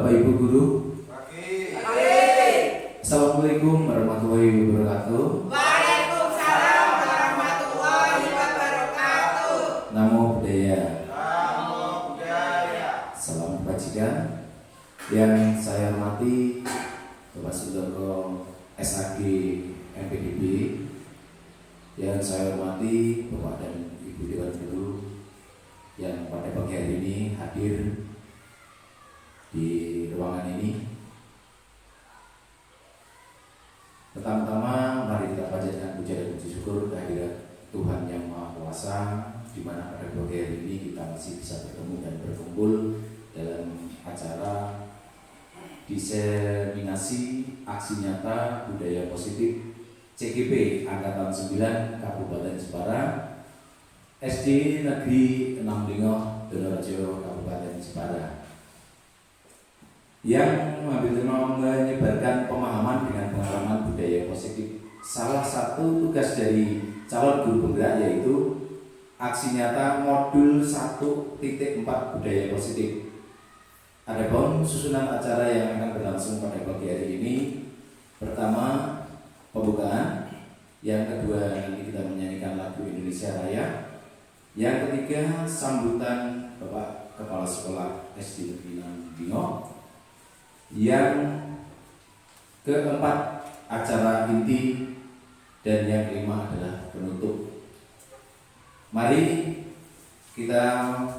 Bapak Ibu Guru. Pagi. Assalamualaikum warahmatullahi wabarakatuh. Waalaikumsalam warahmatullahi wabarakatuh. Namo Buddhaya. Namo Buddhaya. Salam kebajikan. Yang saya hormati Bapak Sundoko SAG MPDB. Yang saya hormati Bapak dan Ibu Dewan Guru yang pada pagi hari ini hadir di ruangan ini. Pertama-tama mari kita panjatkan puja dan puji syukur kehadirat Tuhan yang Maha Kuasa, di mana pada pagi hari ini kita masih bisa bertemu dan berkumpul dalam acara diseminasi aksi nyata budaya positif CGP Angkatan 9 Kabupaten Jepara, SD Negeri 6 Lingoh, Donorejo, Kabupaten Jepara, yang mengambil tema menyebarkan pemahaman dengan pengalaman budaya positif. Salah satu tugas dari calon guru penggerak yaitu aksi nyata modul 1.4 budaya positif. Adapun susunan acara yang akan berlangsung pada pagi hari ini, pertama pembukaan, yang kedua nanti kita menyanyikan lagu Indonesia Raya, yang ketiga sambutan Bapak Kepala Sekolah SD Negeri 6 Lingoh, yang keempat acara inti, dan yang kelima adalah penutup. Mari kita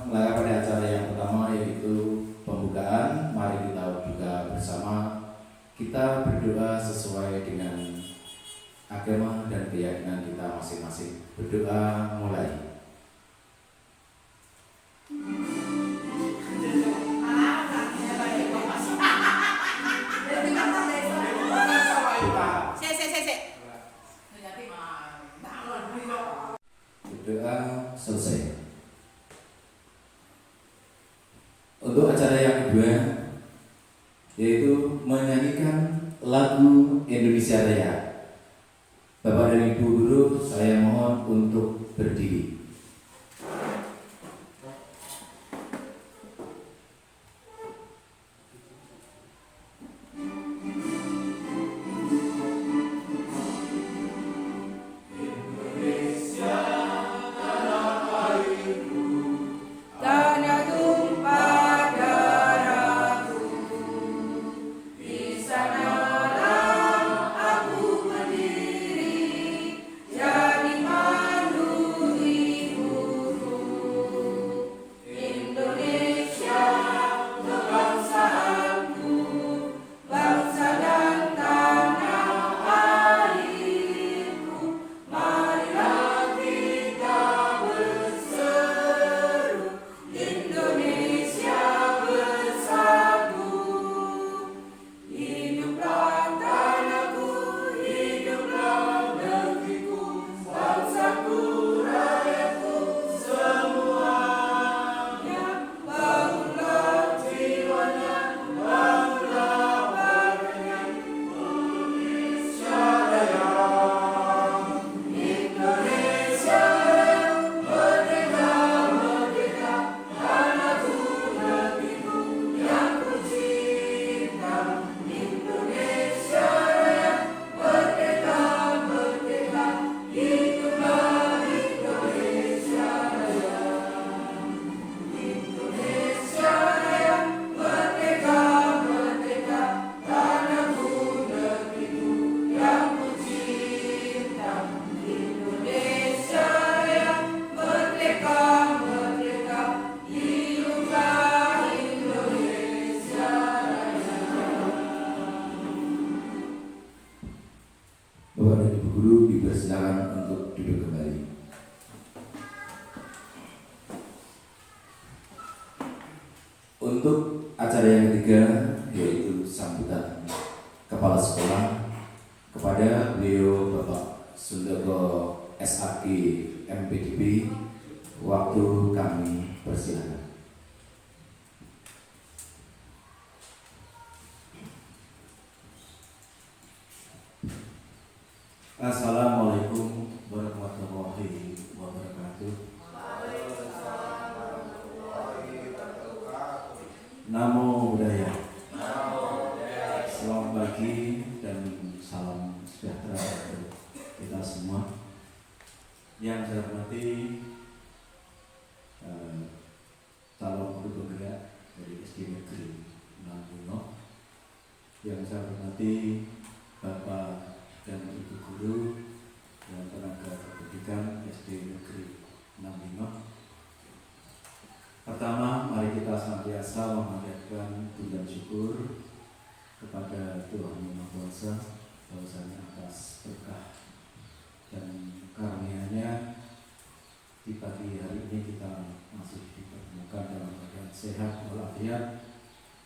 melangkah pada acara yang pertama yaitu pembukaan. Mari kita buka bersama. Kita berdoa sesuai dengan agama dan keyakinan kita masing-masing. Berdoa mulai. Berdoa selesai. Untuk acara yang kedua yaitu menyanyikan lagu Indonesia Raya. Bapak dan Ibu Guru, saya mohon untuk berdiri. Bapak dan Ibu Guru dipersilakan untuk duduk kembali. Untuk acara yang ketiga yaitu sambutan Kepala Sekolah kepada beliau Bapak Sundoko SAG MPDB. Waktu kami persilakan. Assalamualaikum warahmatullahi wabarakatuh. Namo Buddhaya. Yang saya hormati calon guru penggerak dari SD Negeri 6 Bungo. Yang saya hormati Bapak dan Ibu Guru dan tenaga kependidikan SD Negeri 6 Bungo. Pertama, mari kita senantiasa memanjatkan puji dan syukur kepada Tuhan Yang Maha Kuasa bahwasanya atas berkah dan karunia-Nya di pagi hari ini kita masih dipertemukan dalam keadaan sehat walafiat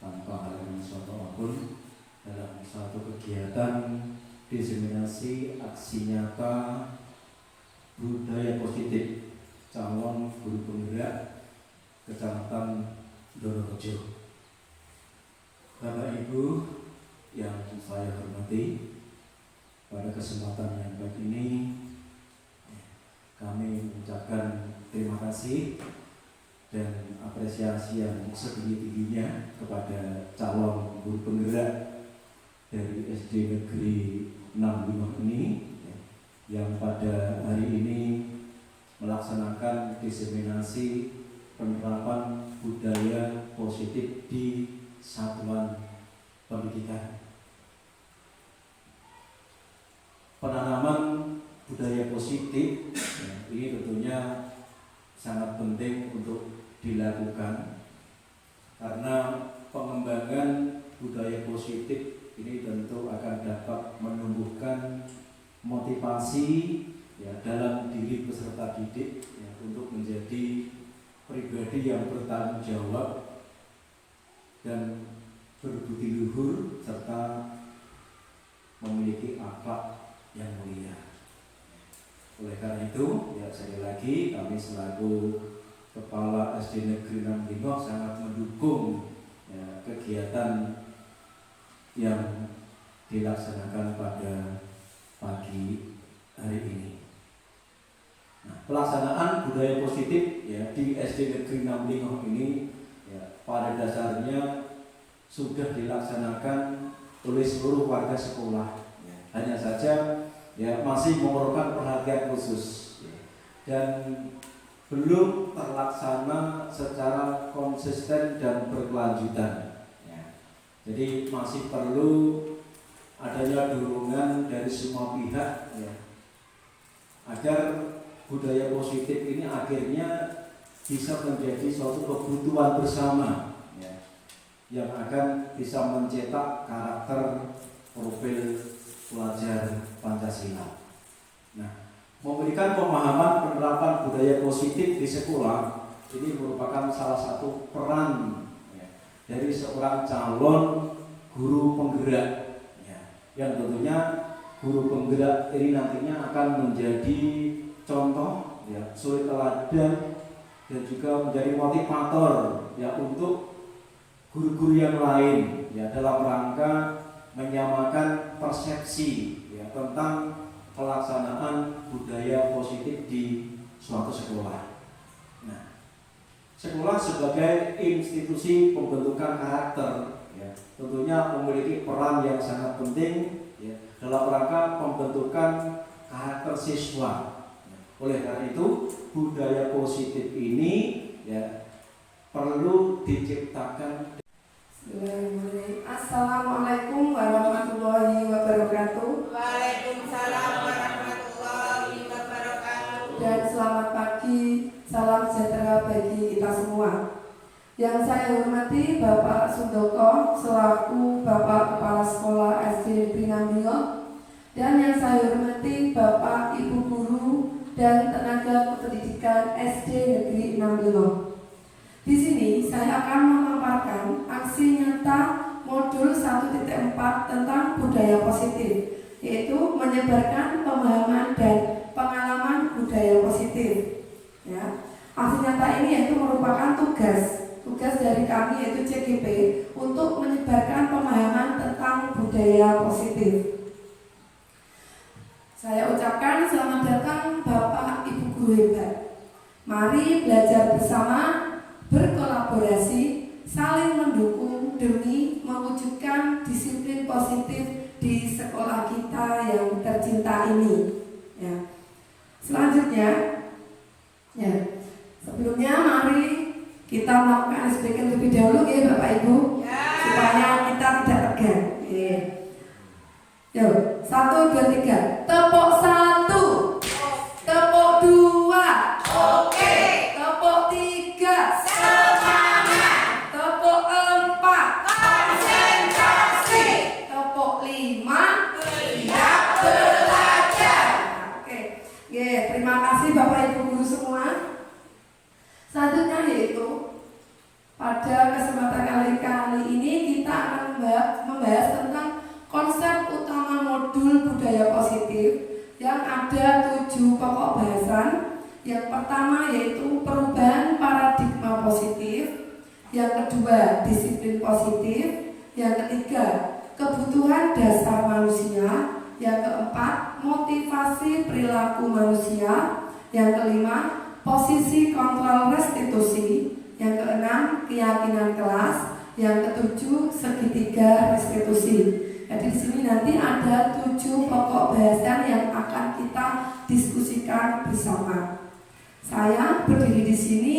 tanpa halangan suatu apapun dalam satu kegiatan diseminasi aksi nyata budaya positif calon guru penggerak Kecamatan Donorejo. Bapak Ibu yang saya hormati, pada kesempatan yang baik ini kami mengucapkan terima kasih dan apresiasi yang setinggi-tingginya kepada calon guru penggerak dari SD Negeri 6 Bungo ini yang pada hari ini melaksanakan diseminasi penerapan budaya positif di satuan pendidikan. Penanaman budaya positif ini tentunya sangat penting untuk dilakukan karena pengembangan budaya positif ini tentu akan dapat menumbuhkan motivasi dalam diri peserta didik untuk menjadi pribadi yang bertanggung jawab dan berbudi luhur serta memiliki akhlak yang mulia. Oleh karena itu, sekali lagi kami selaku Kepala SD Negeri 6 Bungo sangat mendukung kegiatan yang dilaksanakan pada pagi hari ini. Nah, pelaksanaan budaya positif di SD Negeri 6 Bungo ini pada dasarnya sudah dilaksanakan oleh seluruh warga sekolah. Hanya saja masih memerlukan perhatian khusus dan belum terlaksana secara konsisten dan berkelanjutan. Jadi masih perlu adanya dorongan dari semua pihak agar budaya positif ini akhirnya bisa menjadi suatu kebutuhan bersama yang akan bisa mencetak karakter profil pelajar Pancasila. Nah, memberikan pemahaman penerapan budaya positif di sekolah ini merupakan salah satu peran dari seorang calon guru penggerak yang tentunya guru penggerak ini nantinya akan menjadi contoh suri teladan dan juga menjadi motivator untuk guru-guru yang lain dalam rangka menyamakan persepsi tentang pelaksanaan budaya positif di suatu sekolah. Nah, sekolah sebagai institusi pembentukan karakter tentunya memiliki peran yang sangat penting dalam rangka pembentukan karakter siswa. Oleh karena itu, budaya positif ini perlu diciptakan. Assalamualaikum warahmatullahi wabarakatuh. Waalaikumsalam warahmatullahi wabarakatuh. Dan selamat pagi, salam sejahtera bagi kita semua. Yang saya hormati Bapak Sundoko selaku Bapak Kepala Sekolah SD Negeri 6 Bungo, dan yang saya hormati Bapak Ibu Guru dan tenaga kependidikan SD Negeri 6 Bungo. Di sini saya akan memaparkan aksi nyata modul 1.4 tentang budaya positif, yaitu menyebarkan pemahaman dan pengalaman budaya positif. Aksi nyata ini yaitu merupakan tugas dari kami yaitu CGP untuk menyebarkan pemahaman tentang budaya positif. Saya ucapkan selamat datang Bapak Ibu Guru hebat. Mari belajar bersama, berkolaborasi, saling mendukung demi mewujudkan disiplin positif di sekolah kita yang tercinta ini. Selanjutnya selanjutnya, ya, sebelumnya mari kita melakukan SBK lebih dahulu ya Bapak Ibu, supaya kita tidak tegang. Yuk, 1, 2, 3. Tepuk 1, tepuk 2, Oke. tepuk 3, Semangat. tepuk 4, Konsentrasi. tepuk 5. Siap belajar. Oke, terima kasih Bapak Ibu guru semua. Selanjutnya yaitu pada kesempatan kali ini kita akan membahas tentang konsep utama modul budaya positif yang ada 7 pokok bahasan. Yang pertama yaitu perubahan paradigma positif, yang kedua disiplin positif, yang ketiga kebutuhan dasar manusia, yang keempat motivasi perilaku manusia, yang kelima posisi kontrol restitusi, yang keenam keyakinan kelas, yang ketujuh segitiga restitusi. Jadi di sini nanti ada 7 pokok bahasan yang akan kita diskusikan bersama. Saya berdiri di sini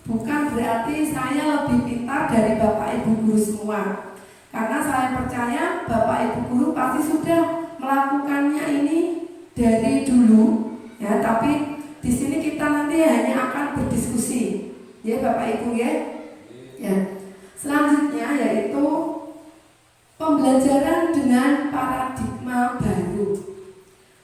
bukan berarti saya lebih pintar dari Bapak Ibu guru semua. Karena saya percaya Bapak Ibu guru pasti sudah melakukannya ini dari dulu, ya. Tapi di sini kita nanti hanya akan berdiskusi, ya Bapak Ibu ya. Ya. Selanjutnya yaitu pembelajaran dengan paradigma baru.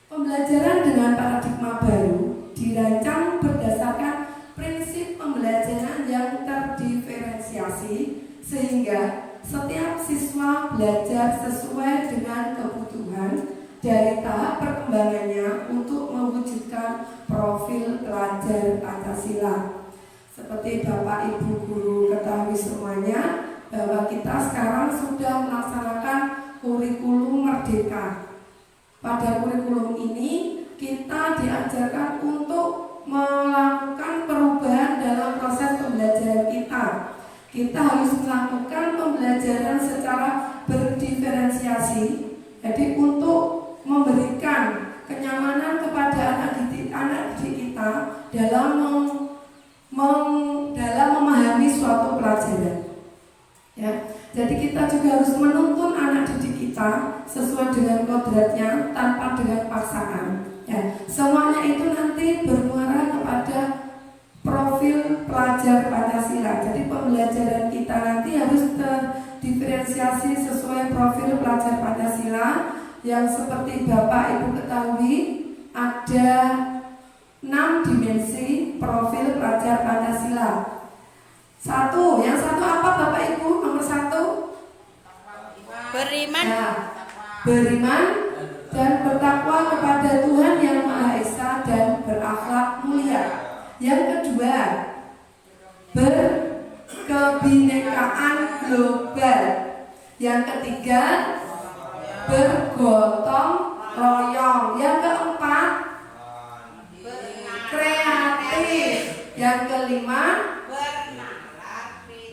Pembelajaran dengan paradigma baru dirancang berdasarkan prinsip pembelajaran yang terdiferensiasi sehingga setiap siswa belajar sesuai dengan kebutuhan dari tahap perkembangannya untuk mewujudkan profil pelajar Pancasila. Seperti Bapak Ibu guru ketahui semuanya bahwa kita sekarang sudah melaksanakan kurikulum merdeka. Pada kurikulum ini kita diajarkan untuk melakukan perubahan dalam proses pembelajaran kita. Kita harus melakukan pembelajaran secara berdiferensiasi. Jadi untuk memberikan kenyamanan kepada anak didik kita dalam memahami suatu pelajaran. Ya, jadi kita juga harus menuntun anak didik kita sesuai dengan kodratnya tanpa dengan paksaan. Ya, semuanya itu nanti bermuara kepada profil pelajar Pancasila. Jadi pembelajaran kita nanti harus terdiferensiasi sesuai profil pelajar Pancasila yang seperti Bapak Ibu ketahui ada 6 dimensi profil pelajar Pancasila. Yang satu apa Bapak Ibu? Nomor 1 Beriman. Nah, beriman dan bertakwa kepada Tuhan Yang Maha Esa dan berakhlak mulia. Yang kedua, berkebinekaan global. Yang ketiga, bergotong royong. Yang keempat, kreatif. Yang kelima,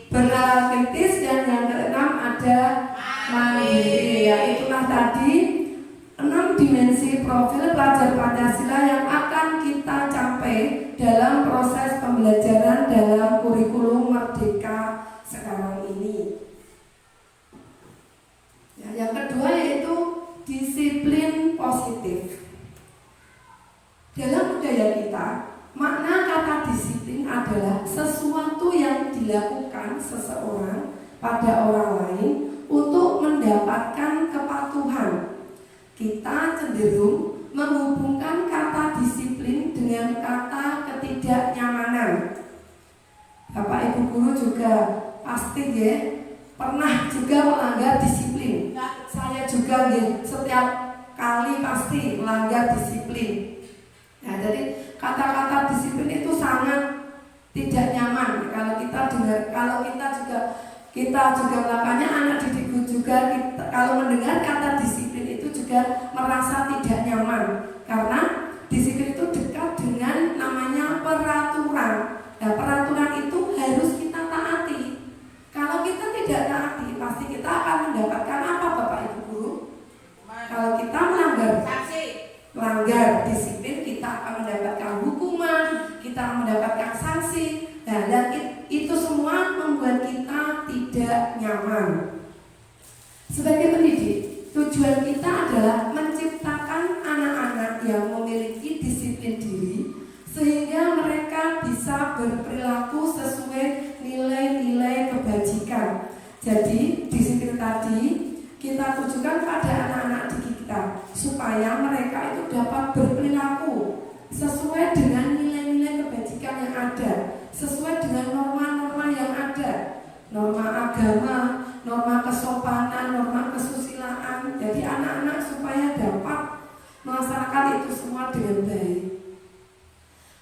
bernalar kritis. Dan yang keenam ada mandiri. Ya, itulah tadi 6 dimensi profil pelajar Pancasila yang akan kita capai dalam proses pembelajaran dalam kurikulum merdeka sekarang ini. Ya, yang kedua yaitu disiplin positif. Dalam budaya kita, makna kata disiplin adalah sesuatu yang dilakukan seseorang pada orang lain untuk mendapatkan kepatuhan. Kita cenderung menghubungkan kata disiplin dengan kata ketidaknyamanan. Bapak Ibu guru juga pasti ya pernah juga melanggar disiplin. Saya juga ya, setiap kali pasti melanggar disiplin. Nah, jadi kata-kata disiplin itu sangat tidak nyaman kalau kita dengar, kalau kita juga melakukannya. Anak didikku juga kalau mendengar kata disiplin itu juga merasa tidak nyaman karena disiplin itu dekat dengan namanya peraturan. Nah, peraturan itu harus kita taati. Kalau kita tidak taati, pasti kita akan mendapatkan apa Bapak Ibu guru? Kalau kita melanggar disiplin, kita akan mendapatkan hukum. Sebagai pendidik, tujuan kita adalah menciptakan anak-anak yang memiliki disiplin diri sehingga mereka bisa berperilaku sesuai nilai-nilai kebajikan. Jadi disiplin tadi kita tujukan pada anak-anak didik kita supaya mereka itu dapat berperilaku sesuai dengan nilai-nilai kebajikan yang ada, sesuai dengan norma-norma yang ada, norma agama, norma kesopanan, norma kesusilaan. Jadi anak-anak supaya dapat melaksanakan itu semua dengan baik.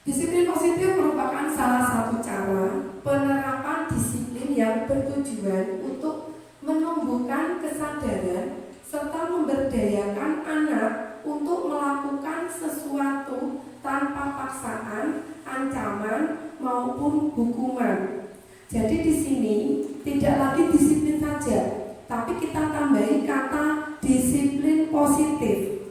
Disiplin positif merupakan salah satu cara penerapan disiplin yang bertujuan untuk menumbuhkan kesadaran serta memberdayakan anak untuk melakukan sesuatu tanpa paksaan, ancaman maupun hukuman. Jadi di sini tidak lagi disiplin saja, tapi kita tambahi kata disiplin positif.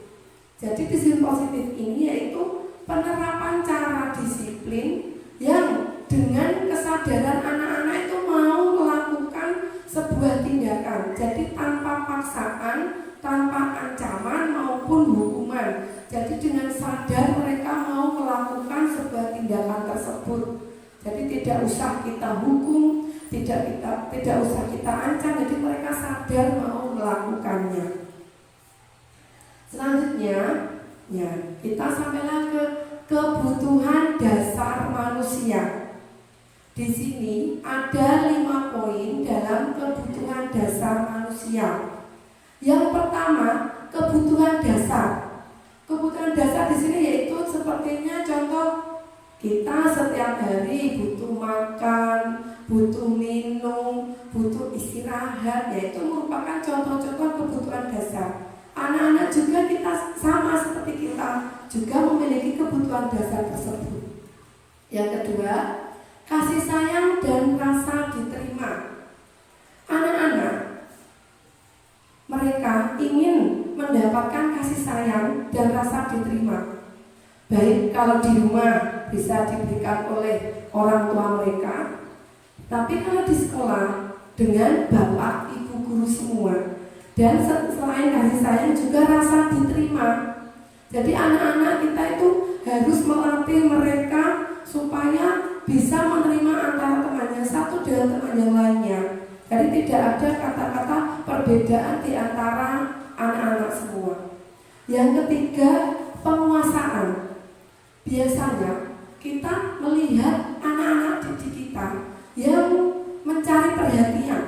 Jadi disiplin positif ini yaitu penerapan cara disiplin yang dengan kesadaran anak-anak itu mau melakukan sebuah tindakan. Jadi tanpa paksaan, tanpa ancaman maupun hukuman. Jadi dengan sadar mereka mau melakukan sebuah tindakan tersebut. Jadi tidak usah kita hukum, tidak usah kita ancam. Jadi mereka sadar mau melakukannya. Selanjutnya, ya, kita sampailah ke kebutuhan dasar manusia. Di sini ada 5 poin dalam kebutuhan dasar manusia. Yang pertama, kebutuhan dasar. Kebutuhan dasar di sini yaitu sepertinya contoh kita setiap hari butuh makan, butuh minum, butuh istirahat, yaitu merupakan contoh-contoh kebutuhan dasar. Anak-anak juga kita sama seperti kita juga memiliki kebutuhan dasar tersebut. Yang kedua, kasih sayang dan rasa diterima. Anak-anak mereka ingin mendapatkan kasih sayang dan rasa diterima. Baik kalau di rumah bisa diberikan oleh orang tua mereka, tapi kalau di sekolah dengan bapak, ibu, guru semua. Dan selain kasih sayang juga rasa diterima. Jadi anak-anak kita itu harus melatih mereka supaya bisa menerima antara temannya satu dengan teman yang lainnya. Jadi tidak ada kata-kata perbedaan di antara anak-anak semua. Yang ketiga, penguasaan. Biasanya kita melihat anak-anak didik kita yang mencari perhatian.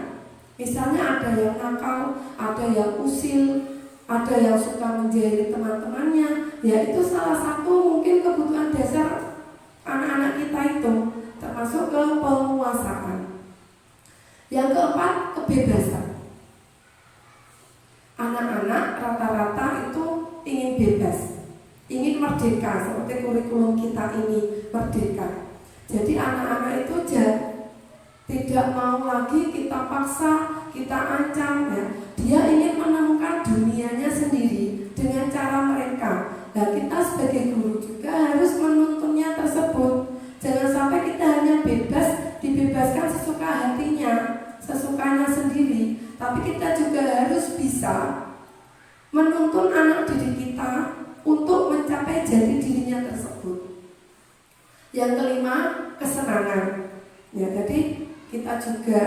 Misalnya ada yang nakal, ada yang usil, ada yang suka menjahili teman-temannya. Ya itu salah satu mungkin kebutuhan dasar anak-anak kita itu, termasuk ke penguasaan. Yang keempat, kebebasan. Anak-anak rata-rata itu ingin bebas, ingin merdeka, seperti kurikulum kita ini merdeka. Jadi anak-anak itu tidak mau lagi kita paksa, kita ancam, ya. Dia ingin menemukan dunianya sendiri dengan cara mereka. Nah, kita sebagai guru juga harus menuntunnya tersebut. Jangan sampai kita hanya dibebaskan sesuka hatinya, sesukanya sendiri. Tapi kita juga harus bisa menuntun anak didik kita untuk mencapai jati dirinya tersebut. Yang kelima, kesenangan. Ya, jadi kita juga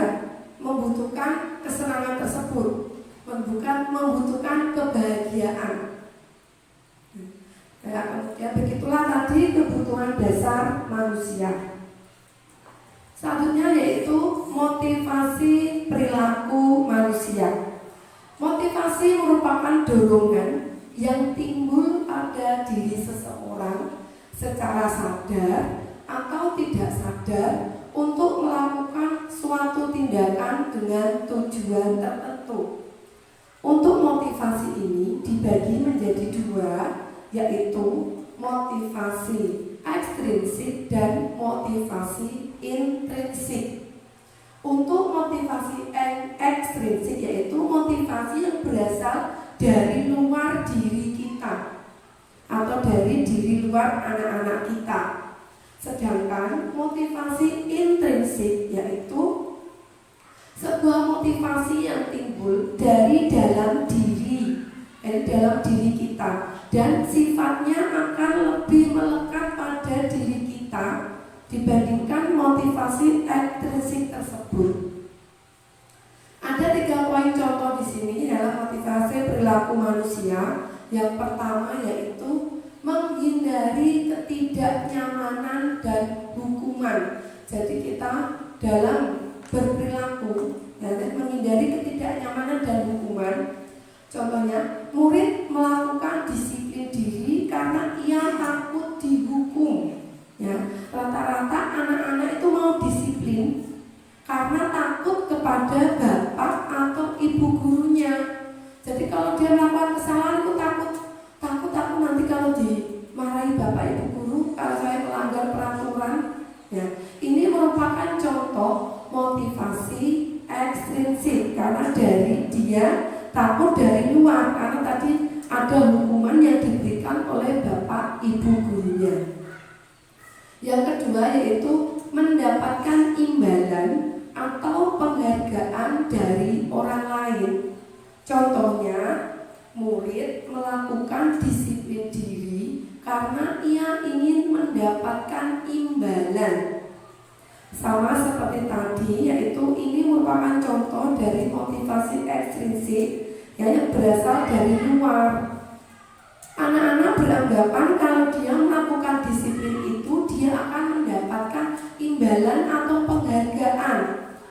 membutuhkan kesenangan tersebut, membutuhkan kebahagiaan. Ya, begitulah tadi kebutuhan dasar manusia. Selanjutnya yaitu motivasi perilaku manusia. Motivasi merupakan dorongan yang timbul pada diri seseorang secara sadar atau tidak sadar untuk melakukan suatu tindakan dengan tujuan tertentu. Untuk motivasi ini dibagi menjadi 2, yaitu motivasi ekstrinsik dan motivasi intrinsik. Untuk motivasi ekstrinsik yaitu motivasi yang berasal dari luar diri kita atau dari diri luar anak-anak kita. Sedangkan motivasi intrinsik yaitu sebuah motivasi yang timbul dari dalam diri kita, dan sifatnya akan lebih melekat pada diri kita dibandingkan motivasi ekstrinsik tersebut. Ada 3 poin contoh di sini dalam motivasi perilaku manusia. Yang pertama yaitu menghindari ketidaknyamanan dan hukuman. Jadi kita dalam berperilaku menghindari ketidaknyamanan dan hukuman. Contohnya, murid melakukan disiplin diri karena ia takut dihukum. Ya, rata-rata anak-anak itu mau disiplin karena takut kepada bapak atau ibu gurunya. Jadi kalau dia melakukan kesalahan itu takut aku nanti kalau dimarahi bapak ibu guru kalau saya melanggar peraturan. Ya, ini merupakan contoh motivasi ekstrinsik karena dari dia takut dari luar karena tadi ada hukuman yang diberikan oleh bapak ibu gurunya. Yang kedua yaitu mendapatkan imbalan atau penghargaan dari orang lain. Contohnya, murid melakukan disiplin diri karena ia ingin mendapatkan imbalan. Sama seperti tadi, yaitu ini merupakan contoh dari motivasi ekstrinsik yang berasal dari luar. Anak-anak beranggapan kalau dia melakukan disiplin itu dia akan mendapatkan imbalan atau penghargaan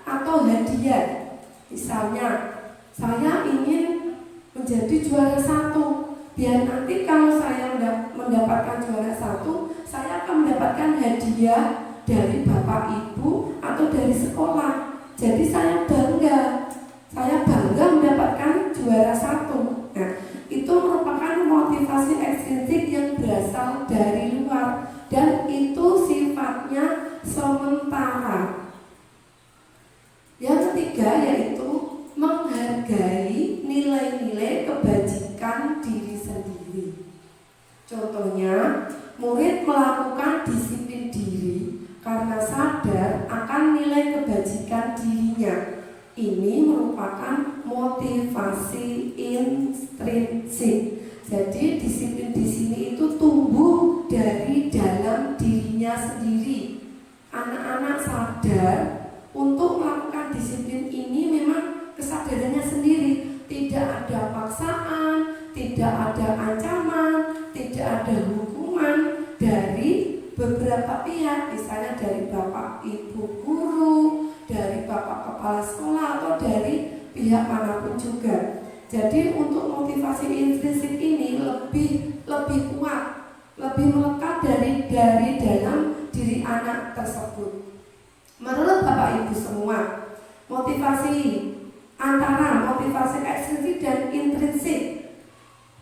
atau hadiah. Misalnya, saya ingin menjadi juara 1, biar nanti kalau saya mendapatkan juara 1, saya akan mendapatkan hadiah dari bapak ibu atau dari sekolah. Jadi saya bangga mendapatkan juara 1. Nah, itu merupakan motivasi ekstrinsik yang berasal dari luar dan itu sifatnya sementara. Yang ketiga yaitu menghargai nilai-nilai kebajikan diri sendiri. Contohnya, murid melakukan disiplin diri karena sadar akan nilai kebajikan dirinya. Ini merupakan motivasi intrinsik. Jadi disiplin di sini itu tumbuh dari dalam dirinya sendiri. Anak-anak sadar untuk melakukan disiplin ini memang kesadarannya sendiri. Tidak ada paksaan, tidak ada ancaman, tidak ada hukuman dari beberapa pihak, misalnya dari bapak ibu guru, dari bapak kepala sekolah atau dari pihak manapun juga. Jadi untuk motivasi intrinsik ini lebih kuat, lebih melekat dari dalam diri anak tersebut. Menurut bapak ibu semua, motivasi antara motivasi ekstrinsik dan intrinsik,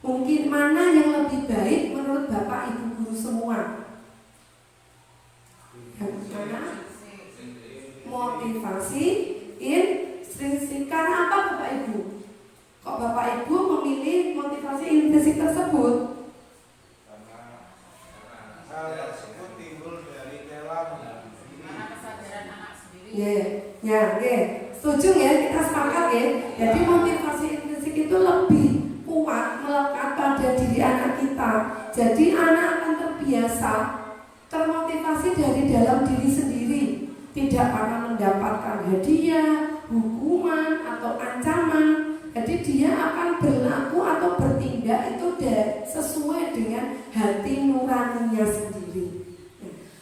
mungkin mana yang lebih baik menurut bapak ibu guru semua? Motivasi intrinsik. Karena apa bapak ibu? Kok bapak ibu memilih motivasi intrinsik tersebut? Karena hal tersebut timbul dari dalam Karena kesadaran anak sendiri. Setuju ya, kita sepakat ya. Jadi motivasi intrinsik itu lebih kuat melekat pada diri anak kita. Jadi anak akan terbiasa, termotivasi dari dalam diri sendiri, tidak akan mendapatkan hadiah, hukuman atau ancaman. Jadi dia akan berlaku atau bertindak itu sesuai dengan hati nuraninya sendiri.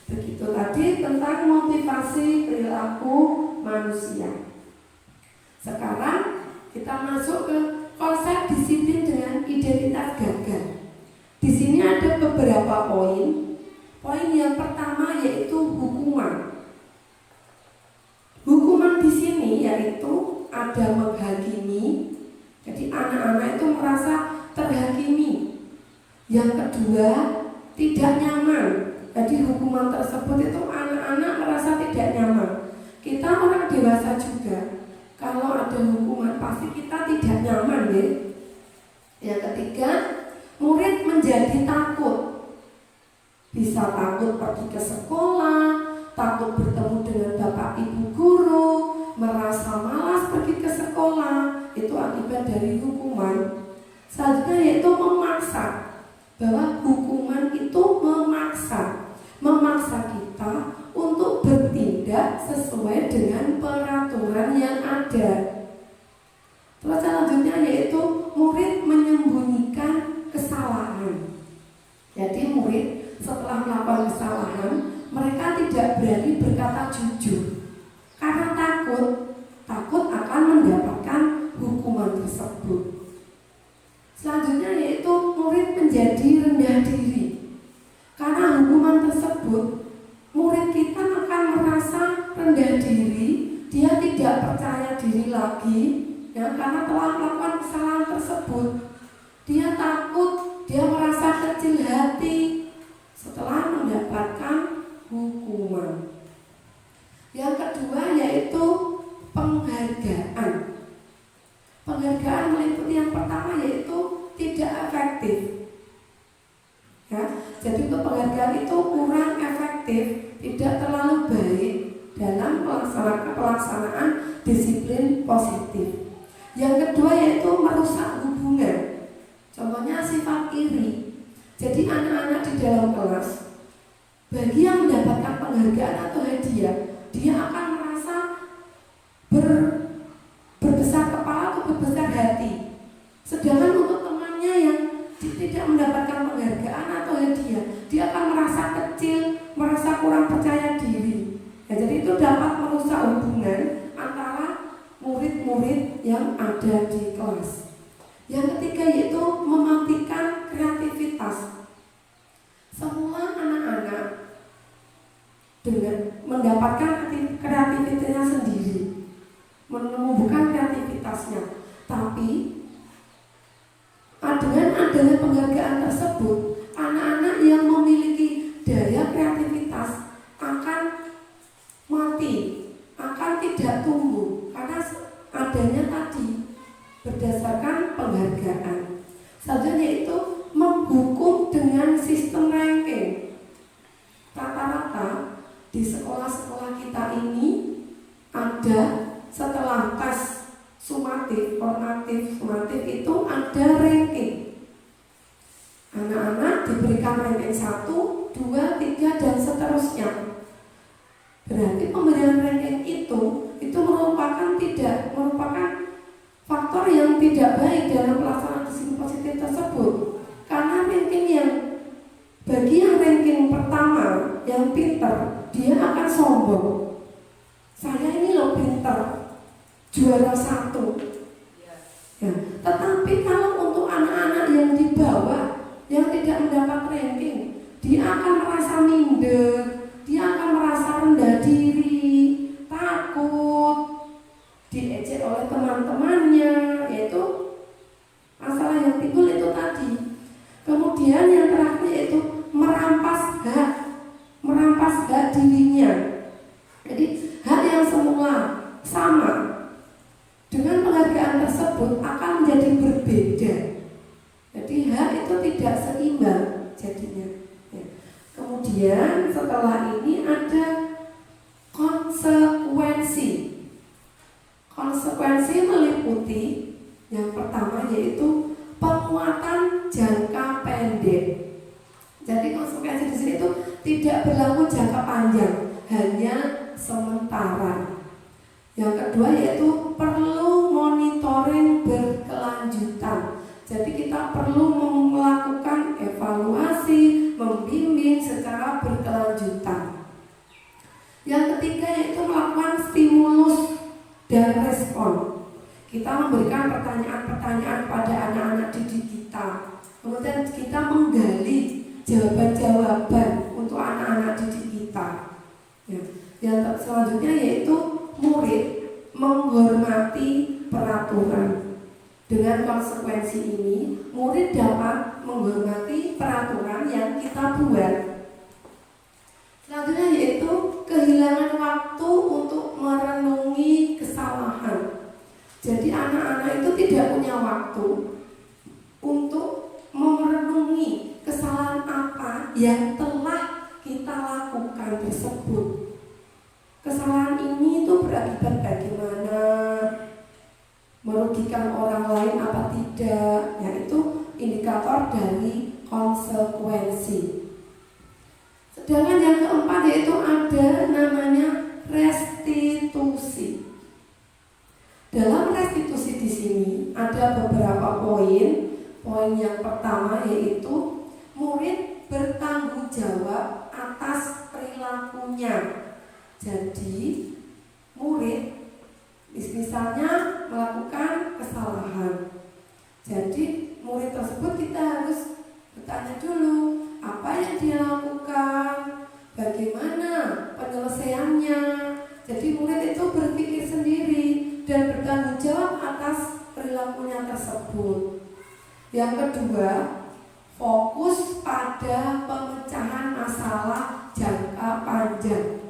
Begitu tadi tentang motivasi perilaku manusia. Sekarang kita masuk ke konsep disiplin dengan identitas gagal. Di sini ada beberapa poin. Poin yang pertama yaitu hukuman. Hukuman di sini yaitu ada menghakimi. Jadi anak-anak itu merasa terhakimi. Yang kedua, tidak nyaman. Jadi hukuman tersebut itu anak-anak merasa tidak nyaman. Kita orang dewasa juga, kalau ada hukuman pasti kita tidak nyaman ya. Yang ketiga, murid menjadi takut. Bisa takut pergi ke sekolah, takut bertemu dengan bapak ibu guru, merasa malas sekolah, itu akibat dari hukuman. Selanjutnya yaitu memaksa, bahwa hukuman itu memaksa kita untuk bertindak sesuai dengan peraturan yang ada. Terus selanjutnya yaitu murid menyembunyikan kesalahan. Jadi murid setelah melakukan kesalahan, mereka tidak berani berkata jujur karena takut akan mendapatkan hukuman tersebut. Selanjutnya yaitu murid menjadi rendah diri. Karena hukuman tersebut, murid kita akan merasa rendah diri, dia tidak percaya diri lagi, ya, karena telah melakukan kesalahan tersebut. Dia takut, dia merasa kecil hati setelah mendapatkan hukuman. Yang kedua yaitu penghargaan. Penghargaan meliputi yang pertama yaitu tidak efektif. Ya, jadi untuk penghargaan itu kurang efektif, tidak terlalu baik dalam pelaksanaan disiplin positif. Yang kedua yaitu merusak hubungan. Contohnya sifat iri. Jadi anak-anak di dalam kelas, bagi yang mendapatkan penghargaan atau hadiah, dia akan merasa berbesar kepala atau berbesar hati. Sedangkan untuk temannya yang tidak mendapatkan penghargaan atau hadiah, dia akan merasa kecil, merasa kurang percaya diri. Ya, jadi itu dapat merusak hubungan antara murid-murid yang ada di kelas. Yang ketiga yaitu mematikan kreativitas. Semua anak-anak dengan mendapatkan kreativitasnya sendiri, menumbuhkan kreativitasnya, tapi dengan adanya penghargaan tersebut, anak-anak yang memiliki daya kreativitas akan mati, akan tidak tumbuh karena adanya tadi berdasarkan penghargaan. Selanjutnya itu menghukum dengan sistem ranking. Rata-rata di sekolah-sekolah kita ini ada setelah tes sumatif, formatif, sumatif itu ada ranking. Anak-anak diberikan ranking 1, 2, 3 dan seterusnya. Berarti pemberian ranking itu merupakan faktor yang tidak baik dalam pelaksanaan disiplin positif tersebut. Karena ranking bagi yang ranking pertama, yang pinter, dia akan sombong. Saya ini loh pinter, juara 1. Ya, tetapi kalau untuk anak-anak yang di bawah, yang tidak mendapat ranking, dia akan merasa minder, dia akan merasa rendah diri, takut, diejek oleh teman-temannya, yaitu masalah yang timbul itu tadi. Kemudian yang terakhir yaitu merampas hak dirinya. Jadi hak yang semula sama dengan penghargaan tersebut akan menjadi berbeda. Jadi hak itu tidak seimbang jadinya. Ya. Kemudian setelah ini ada konsekuensi. Konsekuensi meliputi yang pertama yaitu penguatan jangka pendek. Jadi konsekuensi di sini itu tidak berlaku jangka panjang, hanya sementara. Yang kedua yaitu perlu monitoring berkelanjutan. Jadi kita perlu melakukan evaluasi, membimbing secara berkelanjutan. Yang ketiga yaitu melakukan stimulus dan respon. Kita memberikan pertanyaan-pertanyaan pada anak-anak didik kita. Kemudian kita menggali jawaban-jawaban untuk anak-anak didik kita. Ya. Yang selanjutnya yaitu murid menghormati peraturan. Dengan konsekuensi ini, murid dapat menghormati peraturan yang kita buat. Selanjutnya yaitu kehilangan waktu untuk merenungi kesalahan. Jadi anak-anak itu tidak punya waktu untuk merenungi kesalahan apa yang telah kita lakukan tersebut. Kesalahan ini itu berakibat bagaimana, faktor dari konsekuensi. Sedangkan yang keempat yaitu ada namanya restitusi. Dalam restitusi di sini ada beberapa poin. Poin yang pertama yaitu murid bertanggung jawab atas perilakunya. Jadi murid misalnya melakukan kesalahan. Jadi murid tersebut kita harus bertanya dulu apa yang dia lakukan, bagaimana penyelesaiannya. Jadi murid itu berpikir sendiri dan bertanggung jawab atas perilakunya tersebut. Yang kedua, fokus pada pemecahan masalah jangka panjang.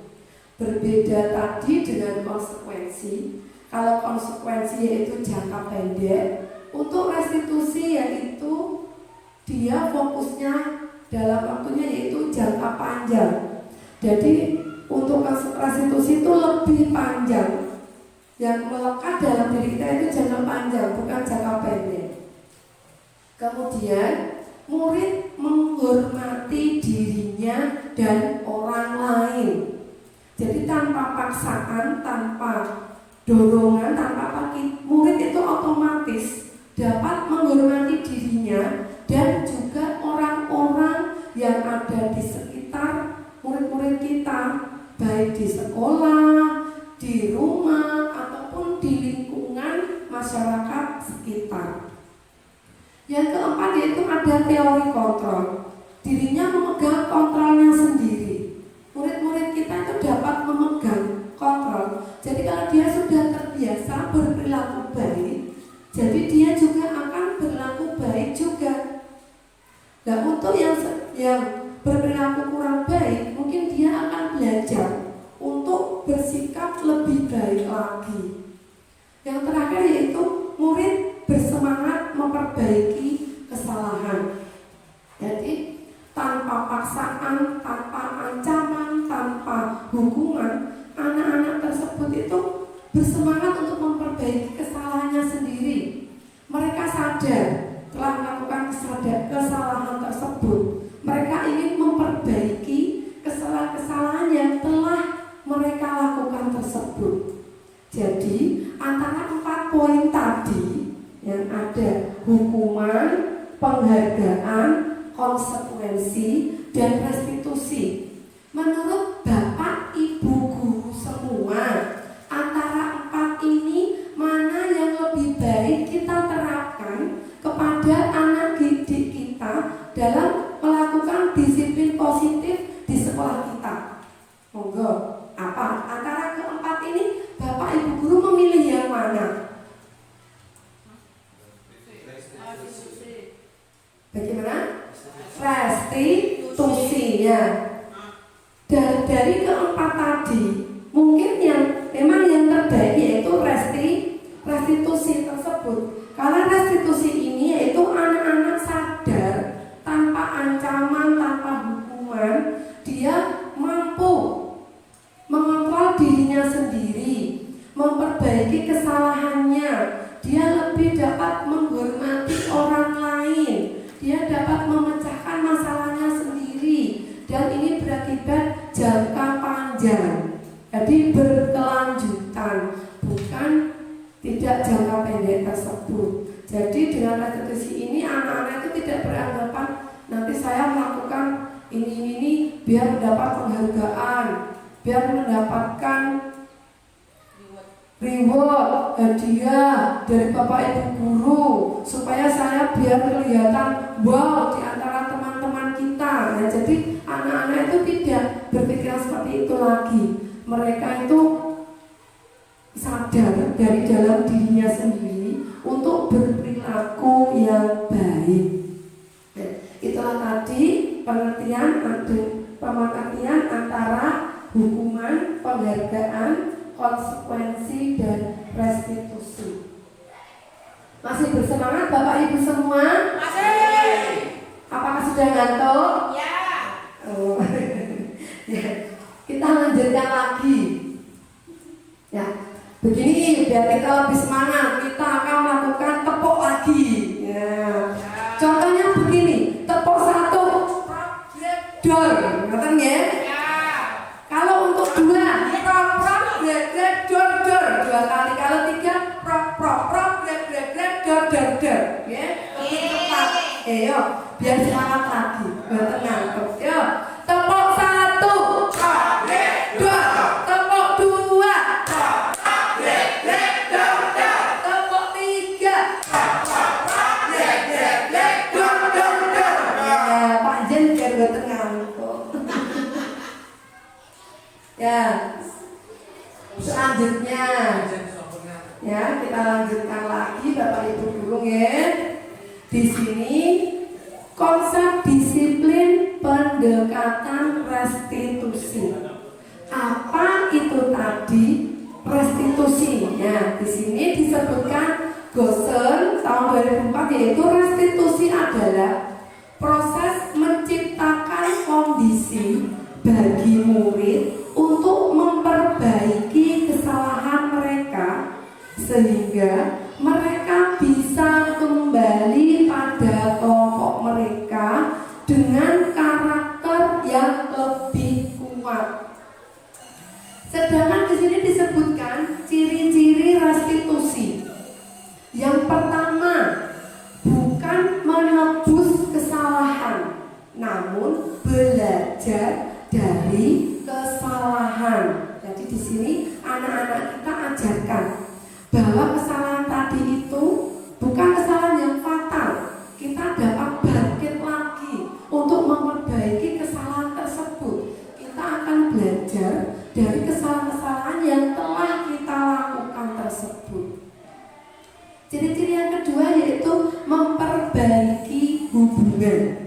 Berbeda tadi dengan konsekuensi. Kalau konsekuensi yaitu jangka pendek, untuk restitusi yaitu dia fokusnya dalam waktunya yaitu jangka panjang. Jadi untuk restitusi itu lebih panjang. Yang melekat dalam diri kita itu jangka panjang, bukan jangka pendek. Kemudian murid menghormati dirinya dan orang lain. Jadi tanpa paksaan, tanpa dorongan, tanpa pakit, murid itu otomatis dapat menghormati dirinya dan juga orang-orang yang ada di sekitar murid-murid kita, baik di sekolah, di rumah, ataupun di lingkungan masyarakat sekitar. Yang keempat yaitu ada teori kontrol. Dirinya memegang kontrolnya sendiri. Murid-murid kita itu dapat memegang kontrol. Jadi kalau dia sudah terbiasa berperilaku baik, jadi dia juga akan berlaku baik juga. Nah untuk yang berperilaku kurang baik, mungkin dia akan belajar untuk bersikap lebih baik lagi. Yang terakhir yaitu murid bersemangat memperbaiki kesalahan. Jadi tanpa paksaan, tanpa ancaman, tanpa hukuman, anak-anak tersebut itu bersemangat untuk memperbaiki kesalahannya sendiri. Mereka sadar telah melakukan kesalahan tersebut. Mereka ingin memperbaiki kesalahan-kesalahan yang telah mereka lakukan tersebut. Jadi antara 4 poin tadi yang ada hukuman, penghargaan, konsekuensi, dan restitusi. Menurut Bapak Ibu guru semua, antara 4 ini mana yang lebih baik kita terapkan kepada anak didik kita dalam melakukan disiplin positif di sekolah kita? Monggo, apa antara keempat ini Bapak Ibu guru memilih yang mana? Bagaimana? Restitusi ya. Dari keempat tadi, mungkin yang memang yang terbaik yaitu restitusi tersebut. Karena restitusi ini yaitu anak-anak sadar tanpa ancaman, tanpa hukuman, dia mampu mengontrol dirinya sendiri, memperbaiki kesalahannya. Dia lebih dapat menghormati orang lain. Dia dapat memecahkan masalahnya sendiri, dan ini berakibat jangka panjang. Jadi berkelanjutan, bukan tidak jangka pendek tersebut. Jadi dengan restitusi ini anak-anak itu tidak beranggapan nanti saya melakukan ini biar mendapat penghargaan, biar mendapatkan reward, hadiah dari Bapak Ibu guru, supaya saya biar kelihatan wow di antara teman-teman kita. Nah, jadi anak-anak itu tidak berpikiran seperti itu lagi. Mereka itu sadar dari dalam dirinya sendiri untuk berperilaku yang baik. Nah, itulah tadi pengertian antara hukuman, penghargaan, konsekuensi, dan restitusi. Masih bersemangat Bapak Ibu semua? Masih. Apakah sudah ngantuk? Ya. Oh. Ya. Kita lanjutkan lagi. Ya, begini biar kita lebih semangat. Kita akan melakukan tepuk lagi. Ya. Contohnya begini. ya, lebih cepat. Yo, biar semangat lagi. Mboten nangkep. Yo, tepuk 1, dua, tepuk 2, tepuk 3. Ya, Pak Jen biar mboten ngantuk. Ya, selanjutnya ya kita lanjutkan lagi Bapak Ibu guru ya. Di sini konsep disiplin pendekatan restitusi. Apa itu tadi restitusi? Ya, di sini disebutkan Gosen tahun 2004 yaitu restitusi adalah proses menciptakan kondisi bagi murid untuk memperbaiki kesalahan mereka sehingga mereka bisa kembali pada kelompok mereka dengan karakter yang lebih kuat. Sedangkan di sini disebutkan ciri-ciri restitusi. Yang pertama, bukan menebus kesalahan, namun belajar dari kesalahan. Jadi di sini anak-anak kita ajarkan bahwa kesalahan tadi itu bukan kesalahan yang fatal. Kita dapat bangkit lagi untuk memperbaiki kesalahan tersebut. Kita akan belajar dari kesalahan-kesalahan yang telah kita lakukan tersebut. Ciri-ciri yang kedua yaitu memperbaiki hubungan.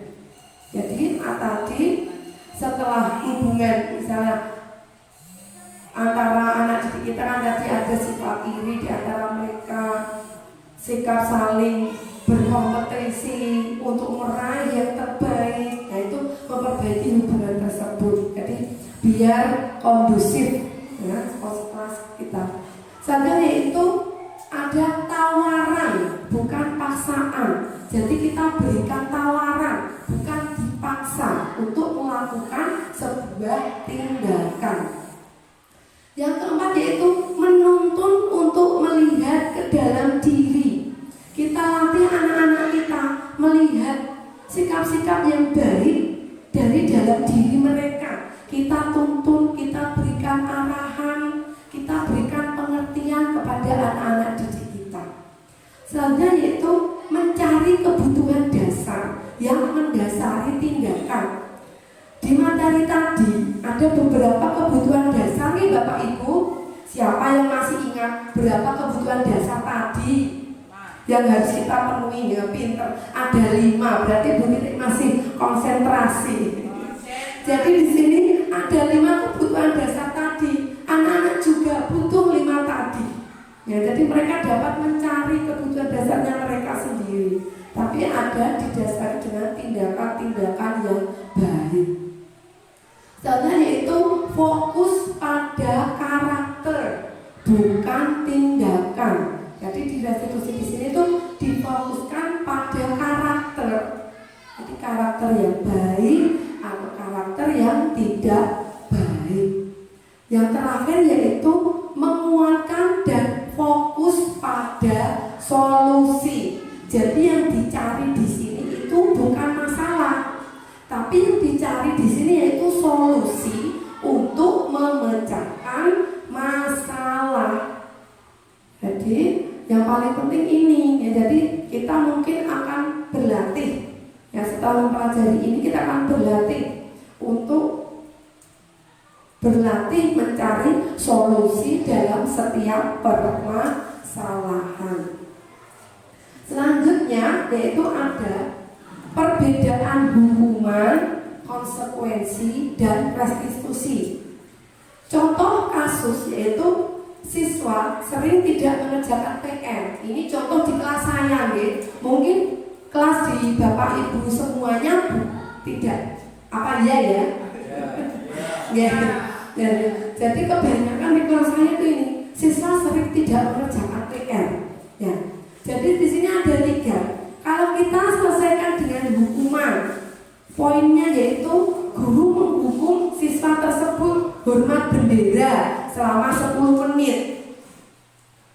Jadi tadi setelah hubungan misalnya antara anak didik kita kan tadi ada sifat iri di antara mereka, sikap saling berkompetisi untuk meraih yang terbaik, yaitu memperbaiki hubungan tersebut. Jadi biar kondusif ya kelas kita. Selanjutnya yaitu ada tawaran, bukan paksaan. Jadi kita berikan tawaran, bukan dipaksa untuk melakukan sebuah tindakan. Yang keempat yaitu menuntun untuk melihat ke dalam diri. Kita latih anak-anak kita melihat sikap-sikap yang baik dari dalam diri mereka. Kita tuntun, kita berikan arahan, kita berikan pengertian kepada anak-anak didik kita. Selanjutnya yaitu mencari kebutuhan dasar yang mendasari tindakan. Di materi tadi ada beberapa kebutuhan dasar nih Bapak Ibu. Siapa yang masih ingat berapa kebutuhan dasar tadi yang harus kita penuhi? Ya pinter. Ada 5, berarti Bu Titik masih konsentrasi. Jadi di sini ada 5 kebutuhan dasar tadi. Anak-anak juga butuh 5 tadi. Ya, jadi mereka dapat mencari kebutuhan dasarnya mereka sendiri. Tapi ada didasari dengan tindakan-tindakan yang baik. Contohnya yaitu fokus pada karakter, bukan tindakan. Jadi di restitusi di sini tuh difokuskan pada karakter. Jadi karakter yang baik atau karakter yang tidak baik. Yang terakhir yaitu menguatkan dan fokus pada solusi. Jadi yang dicari di sini itu bukan masalah, tapi yang dicari di sini yaitu solusi untuk memecahkan masalah. Jadi yang paling penting ini ya, jadi kita mungkin akan berlatih ya, setelah mempelajari ini kita akan berlatih untuk mencari solusi dalam setiap permasalahan. Selanjutnya yaitu ada perbedaan hukuman, konsekuensi, dan restitusi. Contoh kasus yaitu siswa sering tidak mengerjakan PR. Ini contoh di kelas saya, ya. Mungkin kelas di Bapak Ibu semuanya tidak. Apa iya ya? Ya. Jadi kebanyakan di kelas saya itu ini siswa sering tidak mengerjakan PR. Ya. Jadi di sini ada 3. Kalau kita selesaikan dengan hukuman, poinnya yaitu guru menghukum siswa tersebut hormat bendera selama 10 menit.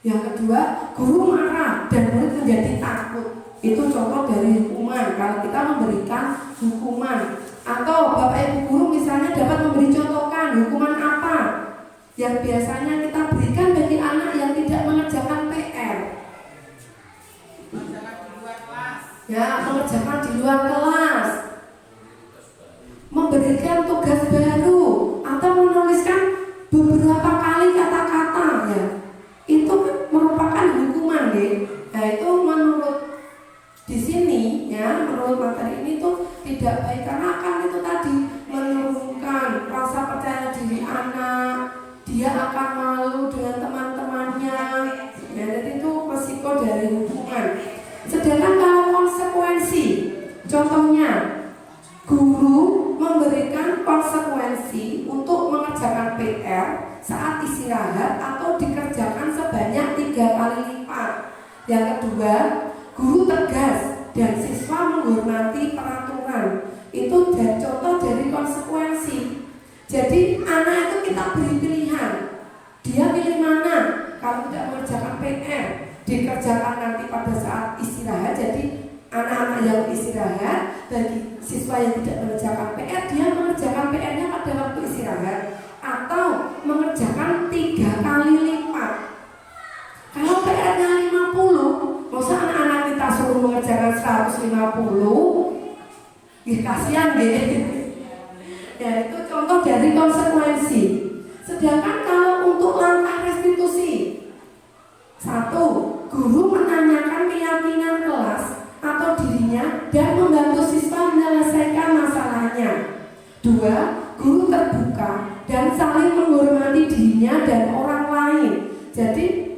Yang kedua, guru marah dan murid menjadi takut. Itu contoh dari hukuman. Kalau kita memberikan hukuman, atau Bapak Ibu guru misalnya dapat memberi contohkan hukuman apa yang biasanya kita berikan bagi anak yang tidak mengerjakan PR. Mengerjakan di luar kelas. Ya, mengerjakan di luar kelas, memberikan tugas baru, atau menuliskan beberapa kali kata-kata, ya. Itu merupakan hukuman, ya. Nah, itu menurut di sini, ya, menurut materi ini tuh tidak baik karena akan itu tadi menurunkan rasa percaya diri anak. Dia akan malu dengan teman-temannya. Ya, jadi itu resiko dari hukuman. Sedangkan kalau konsekuensi, contohnya guru memberikan konsekuensi untuk mengerjakan PR saat istirahat atau dikerjakan sebanyak 3 kali lipat. Yang kedua, guru tegas dan siswa menghormati peraturan. Itu contoh dari konsekuensi. Jadi anak itu kita beri pilihan. Dia pilih mana? Kalau tidak mengerjakan PR, dikerjakan nanti pada saat istirahat. Jadi anak-anak yang istirahat, bagi siswa yang tidak mengerjakan PR, dia mengerjakan PR-nya pada waktu istirahat atau mengerjakan 3 kali lipat. Kalau PR-nya 50, masa anak-anak kita suruh mengerjakan 150? Ya kasihan deh. Ya, itu contoh dari konsekuensi. Sedangkan kalau untuk langkah restitusi, 1. Guru menanyakan keyakinan kelas atau dirinya dan membantu siswa menyelesaikan masalahnya. 2. Guru terbuka dan saling menghormati dirinya dan orang lain. Jadi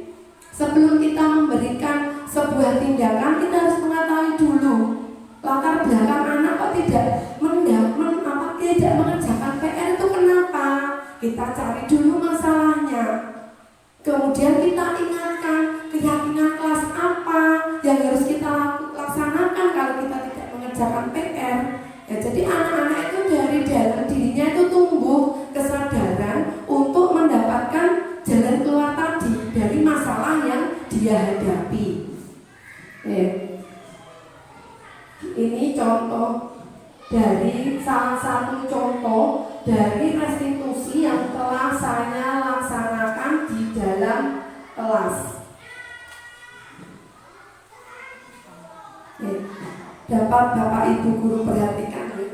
sebelum kita memberikan sebuah tindakan, kita harus mengetahui dulu latar belakang anak kok tidak mengerjakan PR itu kenapa. Kita cari dulu masalahnya. Kemudian kita ingatkan keyakinan kelas apa yang harus kita laksanakan kalau kita tidak mengerjakan PR. Ya, jadi anak-anak itu dari dalam dirinya itu tumbuh kesadaran untuk mendapatkan jalan keluar tadi dari masalah yang dia hadapi. Ya. Ini contoh dari salah satu contoh dari restitusi yang telah saya laksanakan di dalam kelas. Ya. Dapat Bapak Ibu guru perhatikan, ya.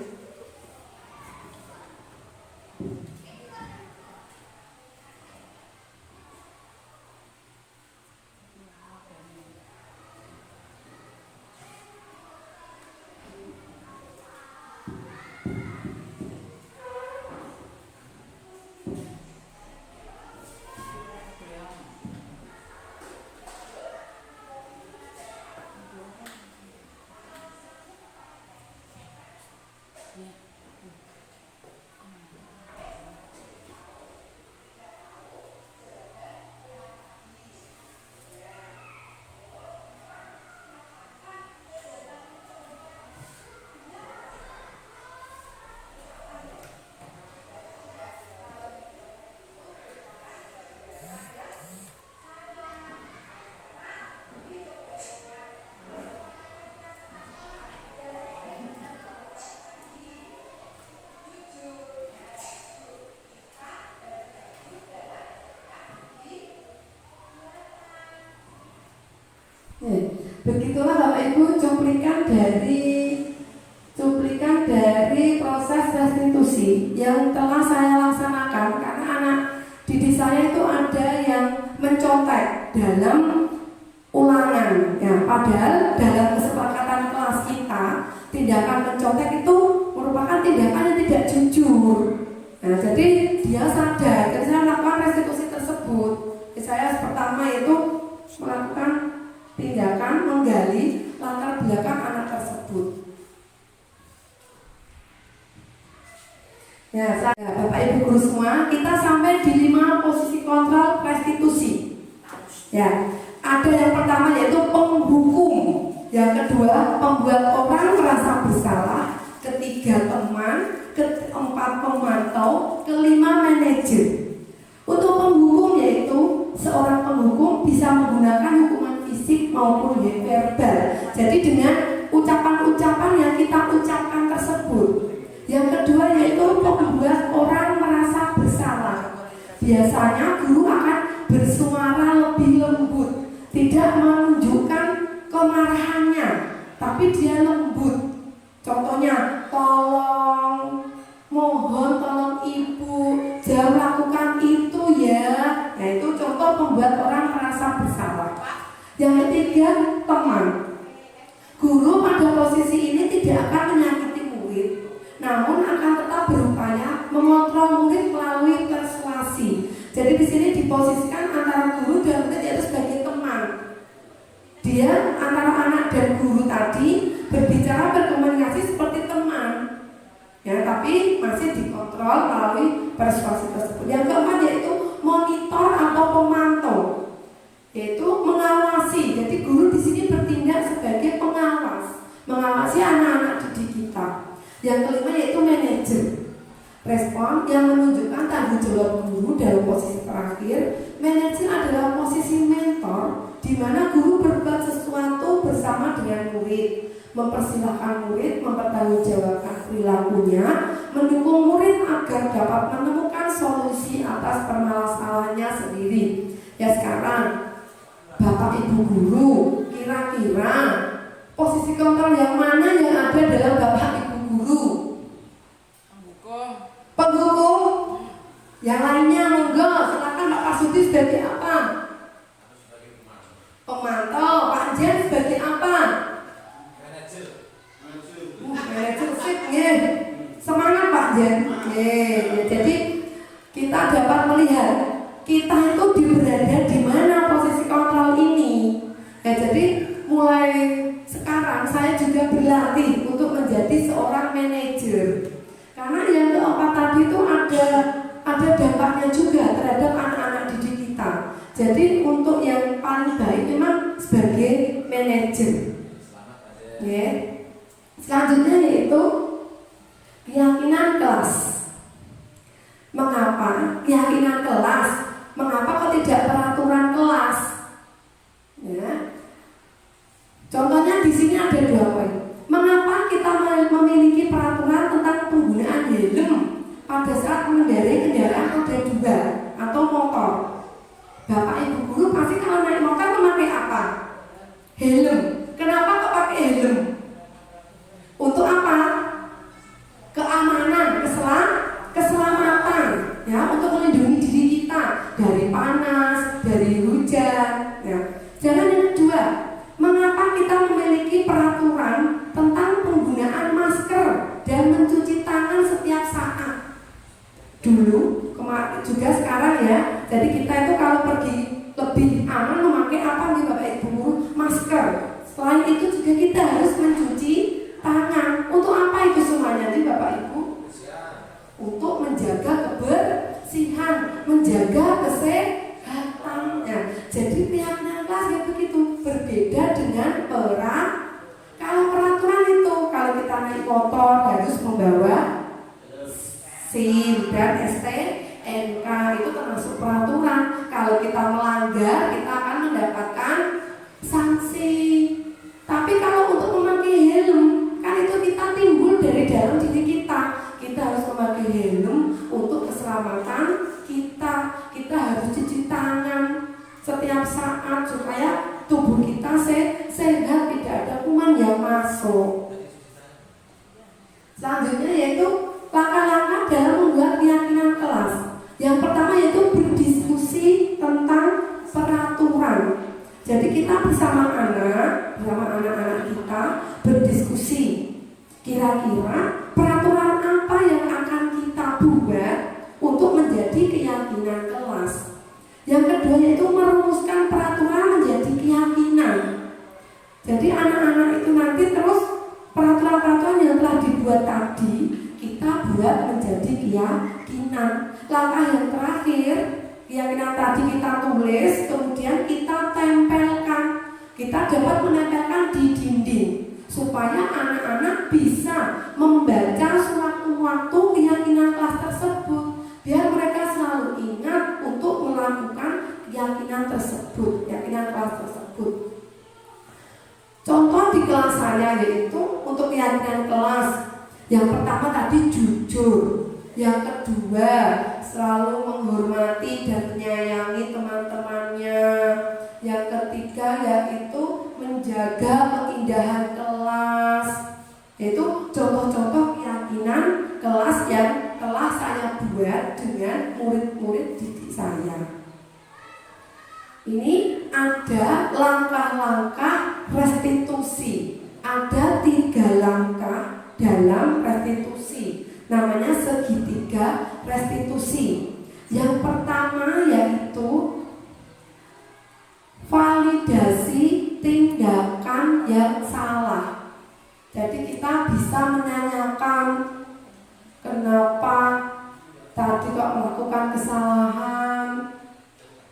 Begitulah Bapak Ibu cuplikan dari proses restitusi yang telah saya laksanakan. Karena anak didik saya itu ada yang mencontek dalam ulangan, ya, padahal dalam kesepakatan kelas kita tindakan mencontek itu merupakan tindakan yang tidak jujur. Nah, jadi dia sadar, jadi saya melakukan restitusi tersebut. Saya pertama itu melakukan tindakan menggali latar belakang anak tersebut. Ya, Bapak Ibu guru semua, kita sampai di 5 posisi kontrol restitusi. Ya, ada yang pertama yaitu penghukum, yang kedua pembuat orang merasa bersalah, ketiga teman, keempat pemantau, kelima manajer. Untuk penghukum yaitu seorang penghukum bisa menggunakan hukuman fisik maupun verbal. Jadi dengan ucapan-ucapan yang kita ucapkan tersebut. Yang kedua yaitu membuat orang merasa bersalah. Biasanya guru akan bersuara lebih lembut, tidak menunjukkan kemarahannya, tapi dia lembut. Contohnya, tolong, mohon, tolong ibu, jangan lakukan itu ya. Nah, itu contoh membuat orang merasa bersalah. Yang ketiga, teman. Guru pada posisi ini tidak akan menyakiti murid, namun akan tetap berupaya mengontrol murid melalui persuasi. Jadi di sini diposisikan antara guru dan murid yaitu sebagai teman. Dia antara anak dan guru tadi berbicara, berkomunikasi seperti teman, ya, tapi masih dikontrol melalui persuasi tersebut. Yang keempat yaitu monitor atau pemantau, yaitu mengawasi. Jadi guru di sini bertindak sebagai pengawas, mengawasi anak-anak didik kita. Yang kelima yaitu manajer. Respon yang menunjukkan tanggung jawab guru dalam posisi terakhir. Manajer adalah posisi mentor, di mana guru berbuat sesuatu bersama dengan murid, mempersilahkan murid mempertanggungjawabkan perilakunya, mendukung murid agar dapat menemukan solusi atas permasalahannya sendiri. Ya, sekarang Bapak Ibu guru, kira-kira posisi kontrol yang mana yang ada dalam Bapak Ibu guru? Penghukum. Yang lainnya monggo, silakan Pak Pasudi sebagai apa? Pemantau. Pak Jen sebagai apa? Manajer sip nggih. Semangat Pak Jen. Nggih. Jadi kita dapat melihat kita itu berada di mana posisi kontrol ini. Ya, jadi mulai sekarang saya juga berlatih untuk menjadi seorang manajer. Karena yang keempat tadi itu ada dampaknya juga terhadap anak-anak didik kita. Jadi untuk yang paling baik memang sebagai manajer. Ya. Selanjutnya yaitu keyakinan kelas. Mengapa keyakinan kelas? Mengapa kok tidak peraturan kelas? Ya. Contohnya di sini ada 2 poin. Mengapa kita memiliki peraturan tentang penggunaan helm pada saat mengendarai kendaraan roda 2 atau motor? Bapak Ibu guru pasti kalau naik motor memakai apa? Helm. Kenapa kok pakai helm? Untuk apa? Keamanan, keselamatan, ya, untuk melindungi diri kita dari panas, dari hujan. Ya. Dan yang kedua, mengapa kita memiliki peraturan tentang penggunaan masker dan mencuci tangan setiap saat? Dulu, kemarin juga sekarang ya. Jadi kita itu kalau pergi lebih aman memakai apa nih Bapak Ibu? Masker. Selain itu juga kita harus mencuci tangan. Untuk apa itu semuanya nih Bapak Ibu? Untuk menjaga kebersihan, menjaga kesehatannya. Jadi keyakinan kelas ya begitu, berbeda dengan kalau peraturan itu kalau kita naik motor harus membawa SIM dan STNK, itu termasuk peraturan. Kalau kita melanggar kita akan mendapatkan sanksi. Tapi kalau untuk memakai helm kan itu kita timbul dari dalam diri kita. Kita harus memakai helm untuk keselamatan kita. Kita harus cuci tangan setiap saat supaya tubuh kita sehat, tidak ada kuman yang masuk. Selanjutnya yaitu langkah-langkah dalam membuat keyakinan kelas. Yang pertama yaitu berdiskusi tentang peraturan. Jadi kita bersama anak-anak kita berdiskusi. Kira-kira peraturan apa yang akan kita buat untuk menjadi keyakinan kelas. Yang kedua yaitu merumuskan peraturan menjadi keyakinan. Jadi anak-anak itu nanti terus peraturan-peraturan yang telah dibuat tadi kita buat menjadi keyakinan. Langkah yang terakhir, keyakinan tadi kita tulis, kemudian kita tempelkan. Kita dapat menempelkan di dinding supaya anak-anak bisa membaca sewaktu-waktu keyakinan kelas tersebut, biar mereka selalu ingat untuk melakukan keyakinan tersebut, keyakinan kelas tersebut. Contoh di kelas saya saya, yaitu untuk keyakinan kelas. Yang pertama tadi jujur, yang kedua selalu menghormati dan menyayangi teman-temannya, yang ketiga yaitu menjaga keindahan kelas. Itu contoh-contoh keyakinan kelas yang telah saya buat dengan murid-murid didik saya. Ini ada langkah-langkah restitusi. Ada 3 langkah dalam restitusi. Namanya segitiga restitusi. Yang pertama yaitu validasi tindakan yang salah. Jadi kita bisa menanyakan kenapa tadi kok melakukan kesalahan,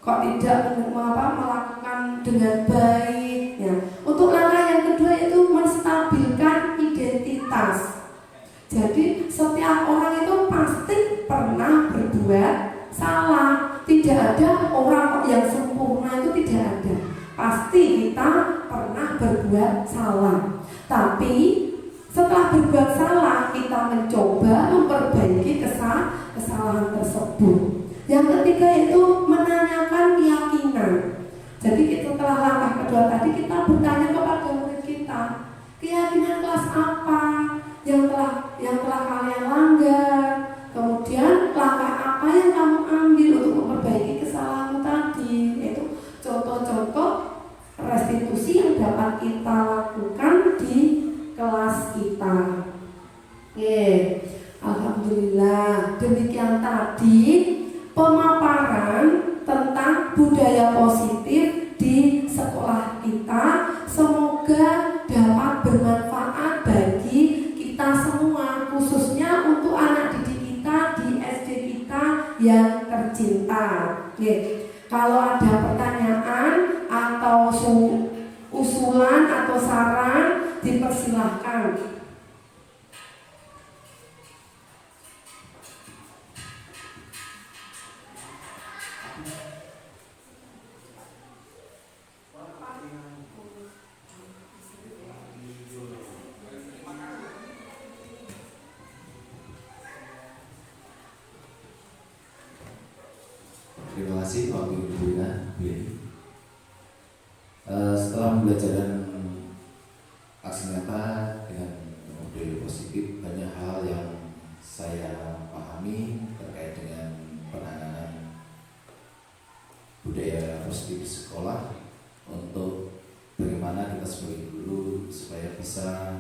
kok tidak melakukan dengan baik. Ya. Untuk langkah yang kedua itu menstabilkan identitas. Jadi setiap orang itu pasti pernah berbuat salah. Tidak ada orang yang sempurna, itu tidak ada. Pasti kita pernah berbuat salah. Tapi setelah berbuat salah, kita mencoba memperbaiki kesalahan tersebut. Yang ketiga itu menanyakan keyakinan. Jadi setelah langkah kedua tadi kita bertanya kepada murid kita, keyakinan kelas apa yang telah kalian langgar, kemudian langkah apa yang kamu ambil untuk memperbaiki kesalahan tadi. Itu contoh-contoh restitusi yang dapat kita lakukan di kelas kita. Oke, alhamdulillah. Demikian tadi pemaparan tentang budaya positif di sekolah kita. Semoga dapat bermanfaat bagi kita semua, khususnya untuk anak didik kita di SD kita yang tercinta. Oke. Kalau ada pertanyaan atau usulan atau saran, dipersilahkan. Terima kasih waktu itu diberikan. Setelah pembelajaran aksi nyata dengan budaya positif, banyak hal yang saya pahami terkait dengan penanganan budaya positif di sekolah, untuk bagaimana kita sebagai guru supaya bisa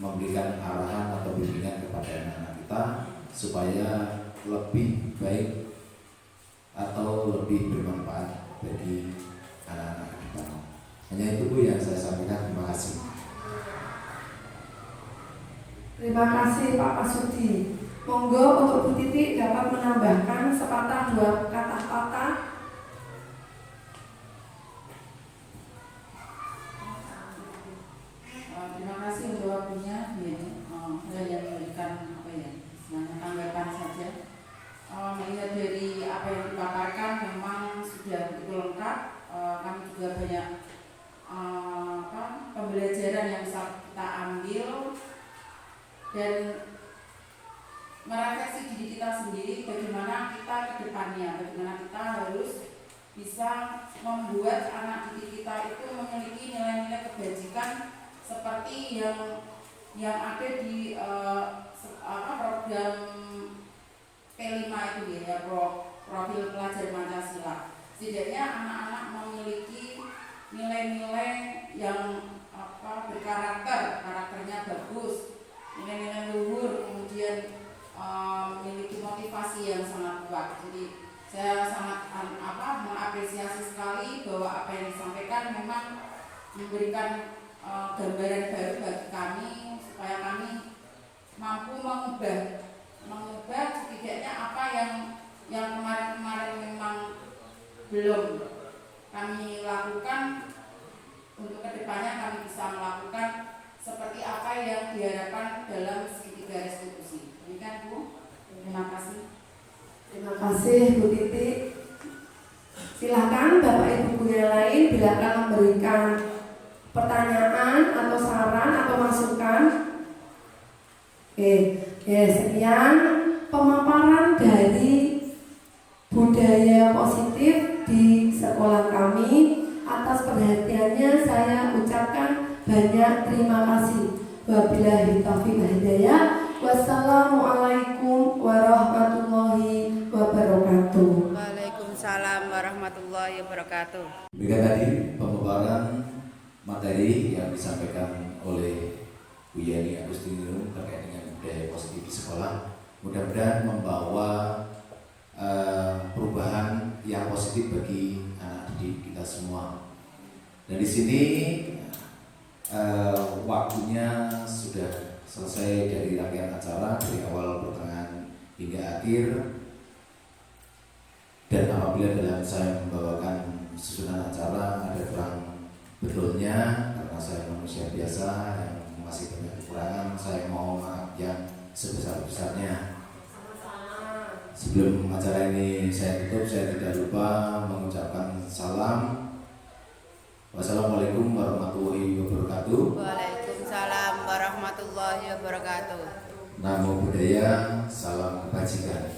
memberikan arahan atau bimbingan kepada anak-anak kita supaya lebih baik atau lebih bermanfaat bagi anak-anak kita. Hanya itu Bu yang saya sampaikan. Terima kasih. Terima kasih Pak Pasudi. Monggo untuk Bu Titi dapat menambahkan sepatah dua kata-kata. Terima kasih untuk waktunya. Saya yang memberikan semuanya tanggapan saja. Melihat dari apa yang dipaparkan memang sudah begitu lengkap. Kami juga banyak pembelajaran yang bisa kita ambil dan merefleksi diri kita sendiri, bagaimana kita ke depannya, bagaimana kita harus bisa membuat anak didik kita itu memiliki nilai-nilai kebajikan seperti yang ada di program P5 itu ya, profil pelajar Pancasila. Setidaknya anak-anak memiliki nilai-nilai yang karakternya bagus, nilai-nilai luhur, kemudian memiliki motivasi yang sangat kuat. Jadi saya sangat mengapresiasi sekali bahwa apa yang disampaikan memang memberikan gambaran baru bagi kami supaya kami mampu mengubah setidaknya apa yang kemarin-kemarin memang belum kami lakukan, untuk kedepannya kami bisa melakukan seperti apa yang diharapkan dalam segitiga restitusi. Demikian Bu, terima kasih. Terima kasih Bu Titi. Silakan Bapak Ibu guru yang lain bila akan memberikan pertanyaan atau Sekian pemaparan dari budaya positif di sekolah kami. Atas perhatiannya saya ucapkan banyak terima kasih. Wabillahi taufiq wal hidayah. Wassalamualaikum warahmatullahi wabarakatuh. Waalaikumsalam warahmatullahi wabarakatuh. Demikian tadi pemaparan materi yang disampaikan oleh Bu Yani Agustinus terkait dengan budaya positif di sekolah. Mudah-mudahan membawa perubahan yang positif bagi anak didik kita semua. Dan di sini waktunya sudah selesai dari rangkaian acara dari awal pertengahan hingga akhir. Dan apabila dalam saya membawakan susunan acara ada kurang betulnya karena saya manusia biasa yang masih banyak kekurangan, saya mau maaf yang sebesar-besarnya. Sebelum acara ini saya tutup, saya tidak lupa mengucapkan salam. Wassalamualaikum warahmatullahi wabarakatuh. Waalaikumsalam warahmatullahi wabarakatuh. Namo Buddhaya, salam kebajikan.